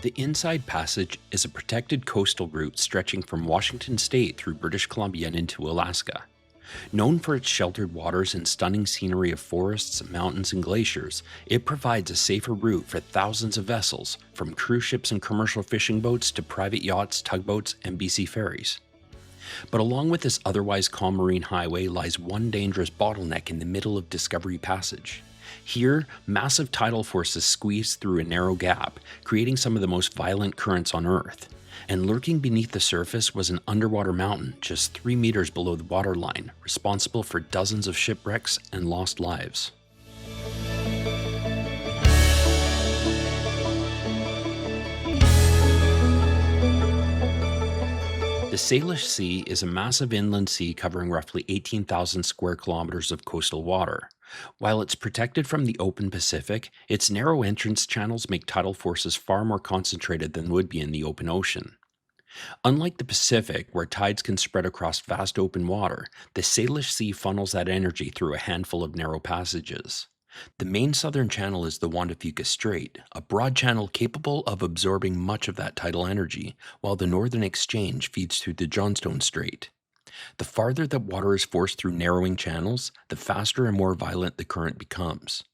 The Inside Passage is a protected coastal route stretching from Washington state through British Columbia and into Alaska. Known for its sheltered waters and stunning scenery of forests, mountains, and glaciers, it provides a safer route for thousands of vessels, from cruise ships and commercial fishing boats to private yachts, tugboats, and BC ferries. But along with this otherwise calm marine highway lies one dangerous bottleneck in the middle of Discovery Passage. Here, massive tidal forces squeeze through a narrow gap, creating some of the most violent currents on Earth. And lurking beneath the surface was an underwater mountain just 3 meters below the waterline, responsible for dozens of shipwrecks and lost lives. The Salish Sea is a massive inland sea covering roughly 18,000 square kilometers of coastal water. While it's protected from the open Pacific, its narrow entrance channels make tidal forces far more concentrated than would be in the open ocean. Unlike the Pacific, where tides can spread across vast open water, the Salish Sea funnels that energy through a handful of narrow passages. The main southern channel is the Juan de Fuca Strait, a broad channel capable of absorbing much of that tidal energy, while the northern exchange feeds through the Johnstone Strait. The farther that water is forced through narrowing channels, the faster and more violent the current becomes.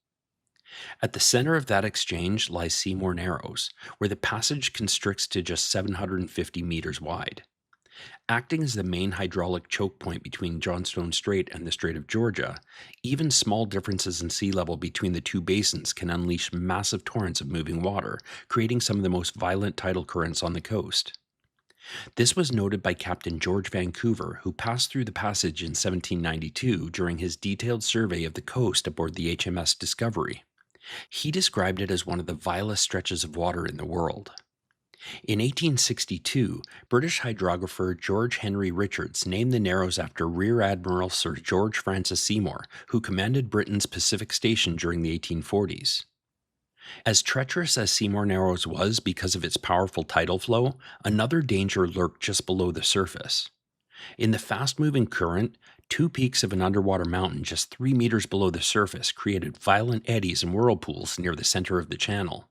At the center of that exchange lies Seymour Narrows, where the passage constricts to just 750 meters wide. Acting as the main hydraulic choke point between Johnstone Strait and the Strait of Georgia, even small differences in sea level between the two basins can unleash massive torrents of moving water, creating some of the most violent tidal currents on the coast. This was noted by Captain George Vancouver, who passed through the passage in 1792 during his detailed survey of the coast aboard the HMS Discovery. He described it as one of the vilest stretches of water in the world. In 1862, British hydrographer George Henry Richards named the Narrows after Rear Admiral Sir George Francis Seymour, who commanded Britain's Pacific Station during the 1840s. As treacherous as Seymour Narrows was because of its powerful tidal flow, another danger lurked just below the surface. In the fast-moving current, two peaks of an underwater mountain just 3 meters below the surface created violent eddies and whirlpools near the center of the channel.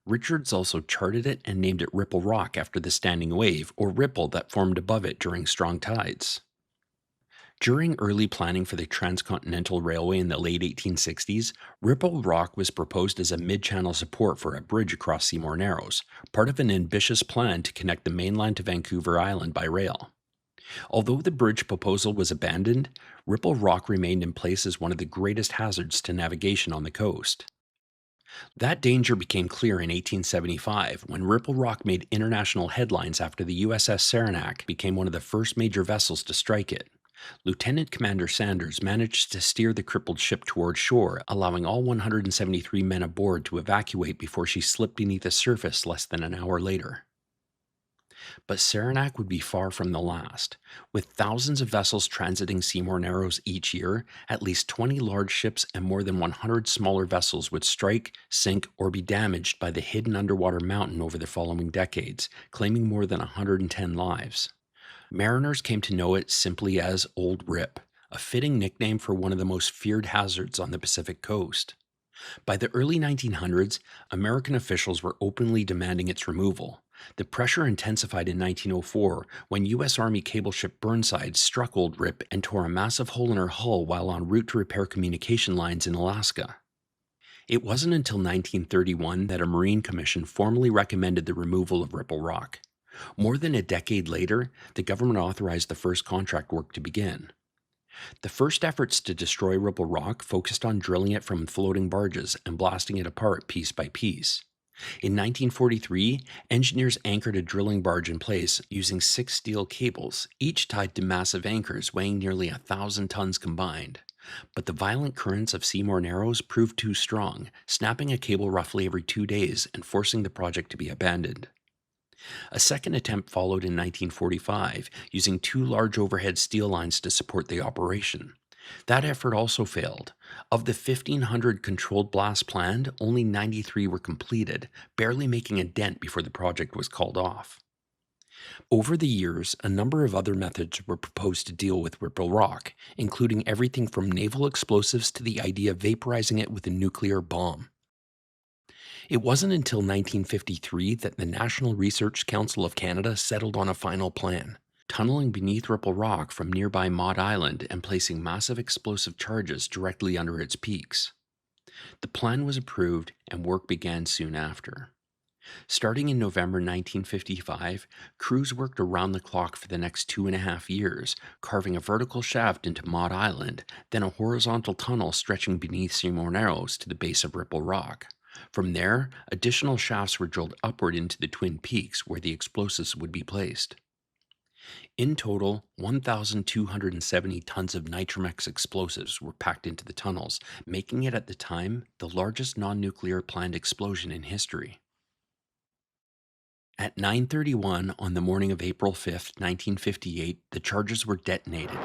Richards also charted it and named it Ripple Rock after the standing wave, or ripple, that formed above it during strong tides. During early planning for the Transcontinental Railway in the late 1860s, Ripple Rock was proposed as a mid-channel support for a bridge across Seymour Narrows, part of an ambitious plan to connect the mainland to Vancouver Island by rail. Although the bridge proposal was abandoned, Ripple Rock remained in place as one of the greatest hazards to navigation on the coast. That danger became clear in 1875 when Ripple Rock made international headlines after the USS Saranac became one of the first major vessels to strike it. Lieutenant Commander Sanders managed to steer the crippled ship toward shore, allowing all 173 men aboard to evacuate before she slipped beneath the surface less than an hour later. But Saranac would be far from the last. With thousands of vessels transiting Seymour Narrows each year, at least 20 large ships and more than 100 smaller vessels would strike, sink, or be damaged by the hidden underwater mountain over the following decades, claiming more than 110 lives. Mariners came to know it simply as Old Rip, a fitting nickname for one of the most feared hazards on the Pacific coast. By the early 1900s, American officials were openly demanding its removal. The pressure intensified in 1904 when U.S. Army cable ship Burnside struck Old Rip and tore a massive hole in her hull while en route to repair communication lines in Alaska. It wasn't until 1931 that a Marine Commission formally recommended the removal of Ripple Rock. More than a decade later, the government authorized the first contract work to begin. The first efforts to destroy Ripple Rock focused on drilling it from floating barges and blasting it apart piece by piece. In 1943, engineers anchored a drilling barge in place using 6 steel cables, each tied to massive anchors weighing nearly 1,000 tons combined. But the violent currents of Seymour Narrows proved too strong, snapping a cable roughly every 2 days and forcing the project to be abandoned. A second attempt followed in 1945, using 2 large overhead steel lines to support the operation. That effort also failed. Of the 1,500 controlled blasts planned, only 93 were completed, barely making a dent before the project was called off. Over the years, a number of other methods were proposed to deal with Ripple Rock, including everything from naval explosives to the idea of vaporizing it with a nuclear bomb. It wasn't until 1953 that the National Research Council of Canada settled on a final plan, tunneling beneath Ripple Rock from nearby Maud Island and placing massive explosive charges directly under its peaks. The plan was approved and work began soon after. Starting in November 1955, crews worked around the clock for the next 2.5 years, carving a vertical shaft into Maud Island, then a horizontal tunnel stretching beneath Seymour Narrows to the base of Ripple Rock. From there, additional shafts were drilled upward into the Twin Peaks where the explosives would be placed. In total, 1,270 tons of Nitromex explosives were packed into the tunnels, making it at the time the largest non nuclear planned explosion in history. At 9:31 on the morning of April 5th, 1958, the charges were detonated.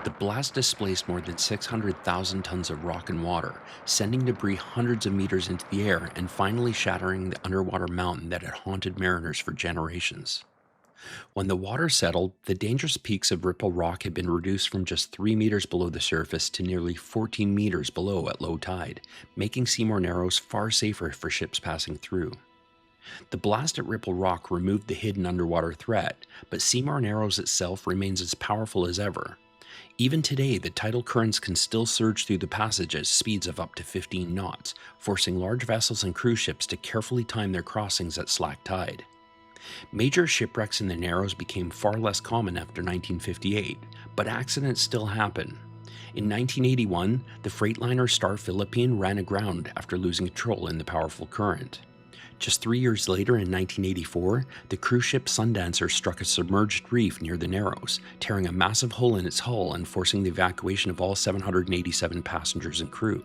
The blast displaced more than 600,000 tons of rock and water, sending debris hundreds of meters into the air and finally shattering the underwater mountain that had haunted mariners for generations. When the water settled, the dangerous peaks of Ripple Rock had been reduced from just 3 meters below the surface to nearly 14 meters below at low tide, making Seymour Narrows far safer for ships passing through. The blast at Ripple Rock removed the hidden underwater threat, but Seymour Narrows itself remains as powerful as ever. Even today, the tidal currents can still surge through the passage at speeds of up to 15 knots, forcing large vessels and cruise ships to carefully time their crossings at slack tide. Major shipwrecks in the Narrows became far less common after 1958, but accidents still happen. In 1981, the freightliner Star Philippine ran aground after losing control in the powerful current. Just 3 years later, in 1984, the cruise ship Sundancer struck a submerged reef near the Narrows, tearing a massive hole in its hull and forcing the evacuation of all 787 passengers and crew.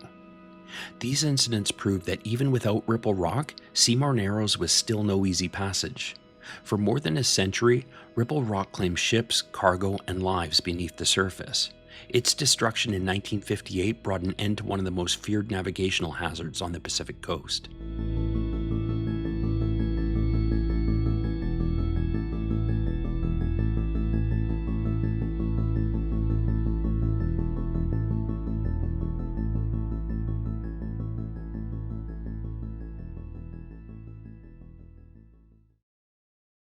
These incidents proved that even without Ripple Rock, Seymour Narrows was still no easy passage. For more than a century, Ripple Rock claimed ships, cargo, and lives beneath the surface. Its destruction in 1958 brought an end to one of the most feared navigational hazards on the Pacific coast.